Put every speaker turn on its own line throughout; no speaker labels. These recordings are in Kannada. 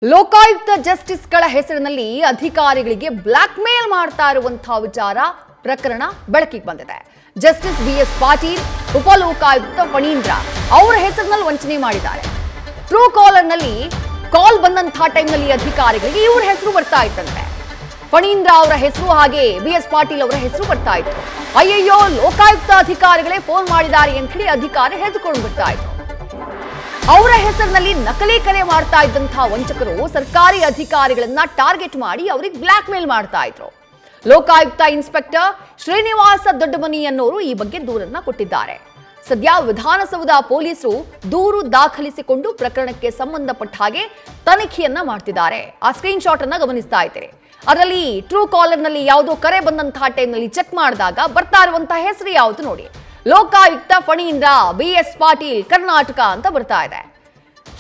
ಲೋಕಾಯುಕ್ತ ಜಸ್ಟಿಸ್ಗಳ ಹೆಸರಿನಲ್ಲಿ ಅಧಿಕಾರಿಗಳಿಗೆ ಬ್ಲಾಕ್ ಮೇಲ್ ಮಾಡ್ತಾ ಇರುವಂತಹ ವಿಚಾರ ಪ್ರಕರಣ ಬೆಳಕಿಗೆ ಬಂದಿದೆ. ಜಸ್ಟಿಸ್ ಬಿಎಸ್ ಪಾಟೀಲ್, ಉಪಲೋಕಾಯುಕ್ತ ಫಣೀಂದ್ರ ಅವರ ಹೆಸರಿನಲ್ಲಿ ವಂಚನೆ ಮಾಡಿದ್ದಾರೆ. ಟ್ರೂ ಕಾಲರ್ ನಲ್ಲಿ ಕಾಲ್ ಬಂದಂತಹ ಟೈಮ್ನಲ್ಲಿ ಅಧಿಕಾರಿಗಳಿಗೆ ಇವರ ಹೆಸರು ಬರ್ತಾ ಇತ್ತಂತೆ. ಫಣೀಂದ್ರ ಅವರ ಹೆಸರು ಹಾಗೆ ಬಿಎಸ್ ಪಾಟೀಲ್ ಅವರ ಹೆಸರು ಬರ್ತಾ ಇತ್ತು. ಅಯ್ಯಯ್ಯೋ, ಲೋಕಾಯುಕ್ತ ಅಧಿಕಾರಿಗಳೇ ಫೋನ್ ಮಾಡಿದ್ದಾರೆ ಅಂತ ಹೇಳಿ ಅಧಿಕಾರಿ ಹೆದರ್ಕೊಂಡು ಬಿಡ್ತಾ ಇತ್ತು. ಅವರ ಹೆಸರಿನಲ್ಲಿ ನಕಲಿ ಕರೆ ಮಾಡ್ತಾ ಇದ್ದಂತಹ ವಂಚಕರು ಸರ್ಕಾರಿ ಅಧಿಕಾರಿಗಳನ್ನ ಟಾರ್ಗೆಟ್ ಮಾಡಿ ಅವರಿಗೆ ಬ್ಲಾಕ್ ಮೇಲ್ ಮಾಡ್ತಾ ಇದ್ರು. ಲೋಕಾಯುಕ್ತ ಇನ್ಸ್ಪೆಕ್ಟರ್ ಶ್ರೀನಿವಾಸ ದೊಡ್ಡಮನಿ ಅನ್ನೋರು ಈ ಬಗ್ಗೆ ದೂರನ್ನ ಕೊಟ್ಟಿದ್ದಾರೆ. ಸದ್ಯ ವಿಧಾನಸೌಧ ಪೊಲೀಸರು ದೂರು ದಾಖಲಿಸಿಕೊಂಡು ಪ್ರಕರಣಕ್ಕೆ ಸಂಬಂಧಪಟ್ಟ ಹಾಗೆ ತನಿಖೆಯನ್ನ ಮಾಡ್ತಿದ್ದಾರೆ. ಆ ಸ್ಕ್ರೀನ್ ಶಾಟ್ ಅನ್ನ ಗಮನಿಸ್ತಾ ಇದ್ದೀರಿ. ಅದರಲ್ಲಿ ಟ್ರೂ ಕಾಲರ್ ನಲ್ಲಿ ಯಾವುದೋ ಕರೆ ಬಂದಂತಹ ಟೈಮ್ನಲ್ಲಿ ಚೆಕ್ ಮಾಡಿದಾಗ ಬರ್ತಾ ಇರುವಂತಹ ಹೆಸರು ಯಾವುದು ನೋಡಿ, ಲೋಕಾಯುಕ್ತ ಫಣೀಂದ್ರ ಬಿಎಸ್ ಪಾಟೀಲ್ ಕರ್ನಾಟಕ ಅಂತ ಬರ್ತಾ ಇದೆ.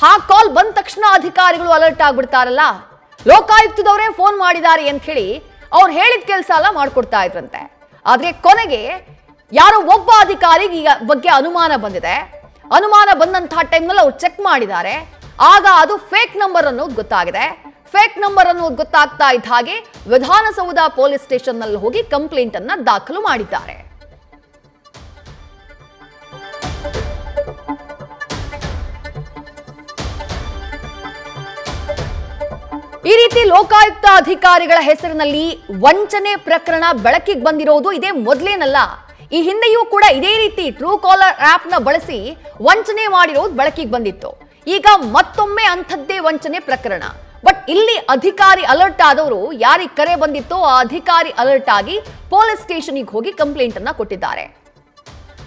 ಆ ಕಾಲ್ ಬಂದ ತಕ್ಷಣ ಅಧಿಕಾರಿಗಳು ಅಲರ್ಟ್ ಆಗ್ಬಿಡ್ತಾರಲ್ಲ, ಲೋಕಾಯುಕ್ತದವರೇ ಫೋನ್ ಮಾಡಿದ್ದಾರೆ ಅಂತ ಹೇಳಿ ಅವ್ರು ಹೇಳಿದ ಕೆಲಸ ಎಲ್ಲ ಮಾಡ್ಕೊಡ್ತಾ ಇದ್ರಂತೆ. ಆದ್ರೆ ಕೊನೆಗೆ ಯಾರೋ ಒಬ್ಬ ಅಧಿಕಾರಿಗೆ ಈ ಬಗ್ಗೆ ಅನುಮಾನ ಬಂದಿದೆ. ಅನುಮಾನ ಬಂದಂತಹ ಟೈಮ್ನಲ್ಲಿ ಅವ್ರು ಚೆಕ್ ಮಾಡಿದ್ದಾರೆ. ಆಗ ಅದು ಫೇಕ್ ನಂಬರ್ ಅನ್ನೋದು ಗೊತ್ತಾಗಿದೆ. ಫೇಕ್ ನಂಬರ್ ಅನ್ನೋದು ಗೊತ್ತಾಗ್ತಾ ಇದ್ದ ಹಾಗೆ ವಿಧಾನಸೌಧ ಪೊಲೀಸ್ ಸ್ಟೇಷನ್ ನಲ್ಲಿ ಹೋಗಿ ಕಂಪ್ಲೇಂಟ್ ಅನ್ನ ದಾಖಲು ಮಾಡಿದ್ದಾರೆ. ಈ ರೀತಿ ಲೋಕಾಯುಕ್ತ ಅಧಿಕಾರಿಗಳ ಹೆಸರಿನಲ್ಲಿ ವಂಚನೆ ಪ್ರಕರಣ ಬೆಳಕಿಗೆ ಬಂದಿರೋದು ಇದೇ ಮೊದಲೇನಲ್ಲ. ಈ ಹಿಂದೆಯೂ ಕೂಡ ಇದೇ ರೀತಿ ಟ್ರೂ ಕಾಲರ್ ಆಪ್ ನ ಬಳಸಿ ವಂಚನೆ ಮಾಡಿರೋದು ಬೆಳಕಿಗೆ ಬಂದಿತ್ತು. ಈಗ ಮತ್ತೊಮ್ಮೆ ಅಂಥದ್ದೇ ವಂಚನೆ ಪ್ರಕರಣ. ಬಟ್ ಇಲ್ಲಿ ಅಧಿಕಾರಿ ಅಲರ್ಟ್ ಆದವರು ಯಾರಿಗೆ ಕರೆ ಬಂದಿತ್ತೋ ಆ ಅಧಿಕಾರಿ ಅಲರ್ಟ್ ಆಗಿ ಪೊಲೀಸ್ ಸ್ಟೇಷನ್ಗೆ ಹೋಗಿ ಕಂಪ್ಲೇಂಟ್ ಅನ್ನ ಕೊಟ್ಟಿದ್ದಾರೆ.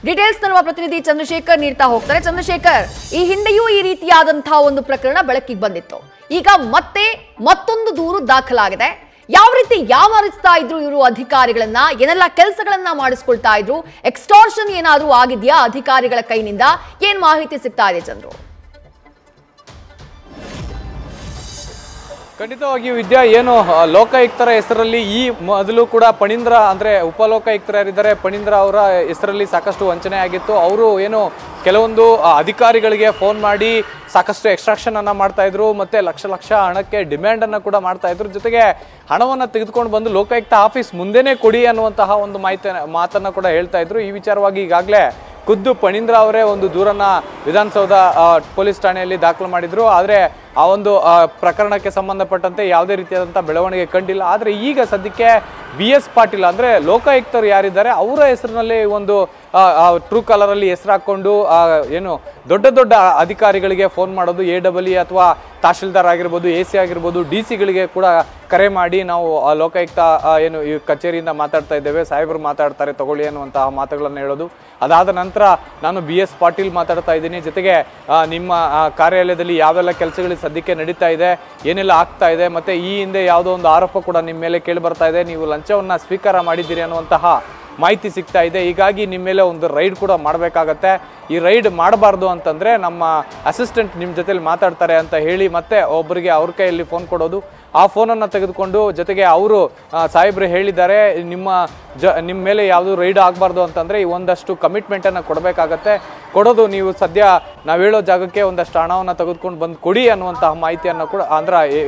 ಡೀಟೇಲ್ಸ್ ನಮ್ಮ ಪ್ರತಿನಿಧಿ ಚಂದ್ರಶೇಖರ್ ನೀಡ್ತಾ ಹೋಗ್ತಾರೆ. ಚಂದ್ರಶೇಖರ್, ಈ ಹಿಂದೆಯೂ ಈ ರೀತಿಯಾದಂತಹ ಒಂದು ಪ್ರಕರಣ ಬೆಳಕಿಗೆ ಬಂದಿತ್ತು. ಈಗ ಮತ್ತೆ ಮತ್ತೊಂದು ದೂರು ದಾಖಲಾಗಿದೆ. ಯಾವ ರೀತಿ ಯಾವರಿಸ್ತಾ ಇದ್ರು ಇವರು ಅಧಿಕಾರಿಗಳನ್ನ, ಏನೆಲ್ಲ ಕೆಲಸಗಳನ್ನ ಮಾಡಿಸ್ಕೊಳ್ತಾ ಇದ್ರು, ಎಕ್ಸ್ಟಾರ್ಷನ್ ಏನಾದ್ರೂ ಆಗಿದ್ಯಾ ಅಧಿಕಾರಿಗಳ ಕೈನಿಂದ, ಏನ್ ಮಾಹಿತಿ ಸಿಗ್ತಾ ಇದೆ ಚಂದ್ರು?
ಖಂಡಿತವಾಗಿಯೂ ವಿದ್ಯಾ, ಏನು ಲೋಕಾಯುಕ್ತರ ಹೆಸರಲ್ಲಿ ಈ ಮೊದಲು ಕೂಡ ಫಣೀಂದ್ರ ಅಂದರೆ ಉಪಲೋಕಾಯುಕ್ತರಿದ್ದಾರೆ, ಫಣೀಂದ್ರ ಅವರ ಹೆಸರಲ್ಲಿ ಸಾಕಷ್ಟು ವಂಚನೆ ಆಗಿತ್ತು. ಅವರು ಏನು ಕೆಲವೊಂದು ಅಧಿಕಾರಿಗಳಿಗೆ ಫೋನ್ ಮಾಡಿ ಸಾಕಷ್ಟು ಎಕ್ಸ್ಟ್ರಾಕ್ಷನ್ ಅನ್ನ ಮಾಡ್ತಾ ಇದ್ರು, ಮತ್ತೆ ಲಕ್ಷ ಲಕ್ಷ ಹಣಕ್ಕೆ ಡಿಮ್ಯಾಂಡ್ ಅನ್ನ ಕೂಡ ಮಾಡ್ತಾ ಇದ್ರು. ಜೊತೆಗೆ ಹಣವನ್ನ ತೆಗೆದುಕೊಂಡು ಬಂದು ಲೋಕಾಯುಕ್ತ ಆಫೀಸ್ ಮುಂದೆನೆ ಕೊಡಿ ಅನ್ನುವಂತಹ ಒಂದು ಮಾತನ್ನ ಕೂಡ ಹೇಳ್ತಾ ಇದ್ರು. ಈ ವಿಚಾರವಾಗಿ ಈಗಾಗಲೇ ಖುದ್ದು ಫಣೀಂದ್ರ ಅವರೇ ಒಂದು ದೂರನ್ನ ವಿಧಾನಸೌಧ ಪೊಲೀಸ್ ಠಾಣೆಯಲ್ಲಿ ದಾಖಲು ಮಾಡಿದ್ರು. ಆದರೆ ಆ ಒಂದು ಪ್ರಕರಣಕ್ಕೆ ಸಂಬಂಧಪಟ್ಟಂತೆ ಯಾವುದೇ ರೀತಿಯಾದಂಥ ಬೆಳವಣಿಗೆ ಕಂಡಿಲ್ಲ. ಆದರೆ ಈಗ ಸದ್ಯಕ್ಕೆ ಬಿಎಸ್ ಪಾಟೀಲ್ ಅಂದರೆ ಲೋಕಾಯುಕ್ತರು ಯಾರಿದ್ದಾರೆ ಅವರ ಹೆಸರಿನಲ್ಲಿ ಒಂದು ಟ್ರೂ ಕಾಲರ್ ಅಲ್ಲಿ ಹೆಸರು ಹಾಕೊಂಡು ಏನು ದೊಡ್ಡ ದೊಡ್ಡ ಅಧಿಕಾರಿಗಳಿಗೆ ಫೋನ್ ಮಾಡೋದು, AEE ಅಥವಾ ತಹಶೀಲ್ದಾರ್ ಆಗಿರ್ಬೋದು, AC ಆಗಿರ್ಬೋದು, DC ಗಳಿಗೆ ಕೂಡ ಕರೆ ಮಾಡಿ ನಾವು ಲೋಕಾಯುಕ್ತ ಏನು ಈ ಕಚೇರಿಯಿಂದ ಮಾತಾಡ್ತಾ ಇದ್ದೇವೆ, ಸಾಹೇಬರು ಮಾತಾಡ್ತಾರೆ ತಗೊಳ್ಳಿ ಅನ್ನುವಂತಹ ಮಾತುಗಳನ್ನು ಹೇಳೋದು. ಅದಾದ ನಂತರ ನಾನು BS ಪಾಟೀಲ್ ಮಾತಾಡ್ತಾ ಇದ್ದೀನಿ, ಜೊತೆಗೆ ನಿಮ್ಮ ಕಾರ್ಯಾಲಯದಲ್ಲಿ ಯಾವೆಲ್ಲ ಕೆಲಸಗಳು ಸದ್ಯಕ್ಕೆ ನಡೀತಾ ಇದೆ, ಏನೆಲ್ಲ ಆಗ್ತಾ ಇದೆ, ಮತ್ತೆ ಈ ಹಿಂದೆ ಯಾವುದೋ ಒಂದು ಆರೋಪ ಕೂಡ ನಿಮ್ಮ ಮೇಲೆ ಕೇಳಿ ಬರ್ತಾ ಇದೆ, ನೀವು ಲಂಚವನ್ನ ಸ್ವೀಕಾರ ಮಾಡಿದ್ದೀರಿ ಅನ್ನುವಂತಹ ಮಾಹಿತಿ ಸಿಗ್ತಾ ಇದೆ. ಹೀಗಾಗಿ ನಿಮ್ಮ ಮೇಲೆ ಒಂದು ರೈಡ್ ಕೂಡ ಮಾಡಬೇಕಾಗತ್ತೆ. ಈ ರೈಡ್ ಮಾಡಬಾರ್ದು ಅಂತಂದ್ರೆ ನಮ್ಮ ಅಸಿಸ್ಟೆಂಟ್ ನಿಮ್ಮ ಜೊತೆಲಿ ಮಾತಾಡ್ತಾರೆ ಅಂತ ಹೇಳಿ ಮತ್ತೆ ಒಬ್ಬರಿಗೆ ಅವ್ರ ಕೈಯಲ್ಲಿ ಫೋನ್ ಕೊಡೋದು. ಆ ಫೋನನ್ನು ತೆಗೆದುಕೊಂಡು ಜೊತೆಗೆ ಅವರು ಸಾಹೇಬ್ರು ಹೇಳಿದ್ದಾರೆ ನಿಮ್ಮ ಮೇಲೆ ಯಾವುದು ರೈಡ್ ಆಗಬಾರ್ದು ಅಂತಂದ್ರೆ ಈ ಒಂದಷ್ಟು ಕಮಿಟ್ಮೆಂಟನ್ನು ಕೊಡಬೇಕಾಗತ್ತೆ. ಕೊಡೋದು ನೀವು ಸದ್ಯ ನಾವು ಹೇಳೋ ಜಾಗಕ್ಕೆ ಒಂದಷ್ಟು ಹಣವನ್ನು ತೆಗೆದುಕೊಂಡು ಬಂದು ಕೊಡಿ ಅನ್ನುವಂತಹ ಮಾಹಿತಿಯನ್ನು ಕೂಡ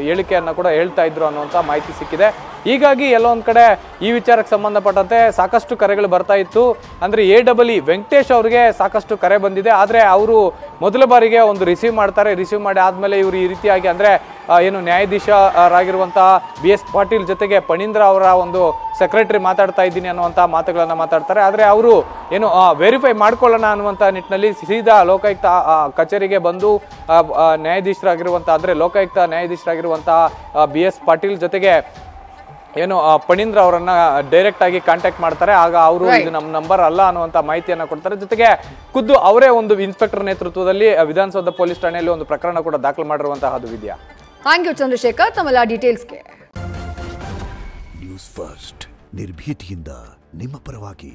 ಹೇಳಿಕೆಯನ್ನು ಕೂಡ ಹೇಳ್ತಾ ಇದ್ರು ಅನ್ನುವಂಥ ಮಾಹಿತಿ ಸಿಕ್ಕಿದೆ. ಹೀಗಾಗಿ ಎಲ್ಲೋ ಒಂದು ಕಡೆ ಈ ವಿಚಾರಕ್ಕೆ ಸಂಬಂಧಪಟ್ಟಂತೆ ಸಾಕಷ್ಟು ಕರೆಗಳು ಬರ್ತಾ ಇತ್ತು. ಅಂದರೆ AEE ವೆಂಕಟೇಶ್ ಅವರಿಗೆ ಸಾಕಷ್ಟು ಕರೆ ಬಂದಿದೆ. ಆದರೆ ಅವರು ಮೊದಲ ಬಾರಿಗೆ ಒಂದು ರಿಸೀವ್ ಮಾಡ್ತಾರೆ. ರಿಸೀವ್ ಮಾಡಿ ಆದಮೇಲೆ ಇವರು ಈ ರೀತಿಯಾಗಿ ಅಂದರೆ ಏನು ನ್ಯಾಯಾಧೀಶರಾಗಿರುವಂತಹ BS ಪಾಟೀಲ್ ಜೊತೆಗೆ ಫಣೀಂದ್ರ ಅವರ ಒಂದು ಸೆಕ್ರೆಟರಿ ಮಾತಾಡ್ತಾ ಇದ್ದೀನಿ ಅನ್ನುವಂಥ ಮಾತುಗಳನ್ನು ಮಾತಾಡ್ತಾರೆ. ಆದರೆ ಅವರು ಏನು ವೆರಿಫೈ ಮಾಡ್ಕೊಳ್ಳೋಣ ಅನ್ನುವಂಥ ನಿಟ್ಟಿನಲ್ಲಿ ಸೀದಾ ಲೋಕಾಯುಕ್ತ ಕಚೇರಿಗೆ ಬಂದು ನ್ಯಾಯಾಧೀಶರಾಗಿರುವಂಥ ಅಂದರೆ ಲೋಕಾಯುಕ್ತ ನ್ಯಾಯಾಧೀಶರಾಗಿರುವಂತಹ BS ಪಾಟೀಲ್ ಜೊತೆಗೆ ಏನು ಫಣೀಂದ್ರ ಅವರನ್ನ ಡೈರೆಕ್ಟ್ ಆಗಿ ಕಾಂಟ್ಯಾಕ್ಟ್ ಮಾಡ್ತಾರೆ. ಆಗ ಅವರು ಇದು ನಮ್ಮ ನಂಬರ್ ಅಲ್ಲ ಅನ್ನುವಂಥ ಮಾಹಿತಿಯನ್ನ ಕೊಡ್ತಾರೆ. ಜೊತೆಗೆ ಖುದ್ದು ಅವರೇ ಒಂದು ಇನ್ಸ್ಪೆಕ್ಟರ್ ನೇತೃತ್ವದಲ್ಲಿ ವಿಧಾನಸೌಧ ಪೊಲೀಸ್ ಠಾಣೆಯಲ್ಲಿ ಒಂದು ಪ್ರಕರಣ ಕೂಡ ದಾಖಲು ಮಾಡಿರುವಂತಹದ್ದು ವಿದ್ಯಾ.
ಥ್ಯಾಂಕ್ ಯು ಚಂದ್ರಶೇಖರ್ ತಮ್ಮೆಲ್ಲ ಡೀಟೇಲ್ಸ್ಗೆ.
ನ್ಯೂಸ್ ಫಸ್ಟ್ ನಿರ್ಭೀತಿಯಿಂದ ನಿಮ್ಮ ಪರವಾಗಿ.